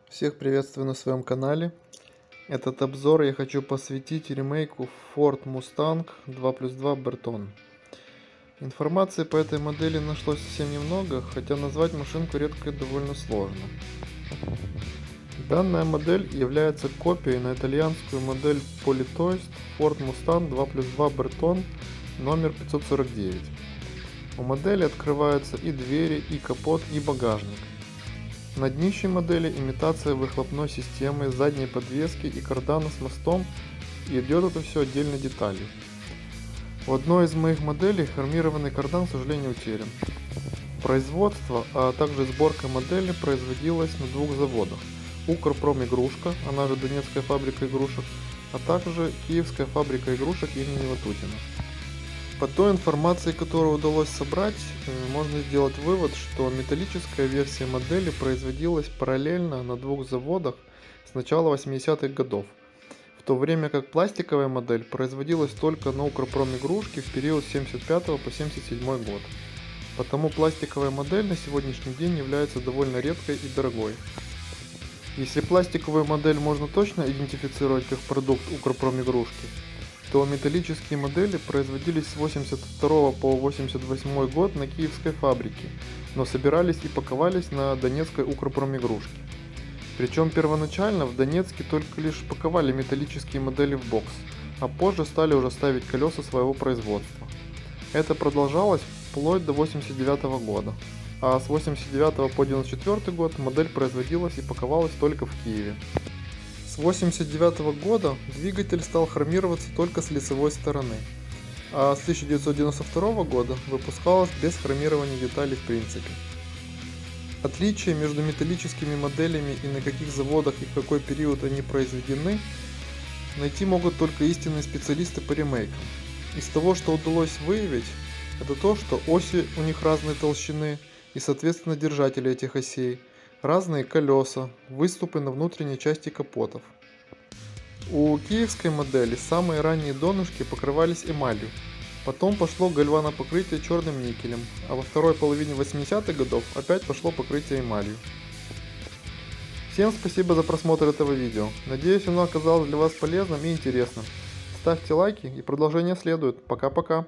Всех приветствую на своем канале. Этот обзор я хочу посвятить ремейку Ford Mustang 2+2 Berton. Информации по этой модели нашлось совсем немного, хотя назвать машинку редко и довольно сложно. Данная модель является копией на итальянскую модель Politoist Ford Mustang 2+2 Berton номер 549. У модели открываются и двери, и капот, и багажник. На днище модели имитация выхлопной системы, задней подвески и кардана с мостом, и идет это все отдельной деталью. В одной из моих моделей хромированный кардан, к сожалению, утерян. Производство, а также сборка модели производилась на двух заводах. Укрпромигрушка, она же Донецкая фабрика игрушек, а также Киевская фабрика игрушек имени Ватутина. По той информации, которую удалось собрать, можно сделать вывод, что металлическая версия модели производилась параллельно на двух заводах с начала 80-х годов, в то время как пластиковая модель производилась только на Укрпромигрушке в период с 75 по 77 год. Потому пластиковая модель на сегодняшний день является довольно редкой и дорогой. Если пластиковую модель можно точно идентифицировать как продукт Укрпромигрушки, то металлические модели производились с 82 по 88 год на Киевской фабрике, но собирались и паковались на Донецкой Укрпромигрушке. Причем первоначально в Донецке только лишь паковали металлические модели в бокс, а позже стали уже ставить колеса своего производства. Это продолжалось вплоть до 89 года, а с 89 по 94 год модель производилась и паковалась только в Киеве. С 1989 года двигатель стал хромироваться только с лицевой стороны, а с 1992 года выпускалась без хромирования деталей в принципе. Отличия между металлическими моделями и на каких заводах и в какой период они произведены найти могут только истинные специалисты по ремейкам. Из того, что удалось выявить, это то, что оси у них разной толщины и соответственно держатели этих осей, разные колеса, выступы на внутренней части капотов. У киевской модели самые ранние донышки покрывались эмалью, потом пошло гальванопокрытие черным никелем, а во второй половине 80-х годов опять пошло покрытие эмалью. Всем спасибо за просмотр этого видео, надеюсь оно оказалось для вас полезным и интересным. Ставьте лайки и продолжение следует. Пока-пока.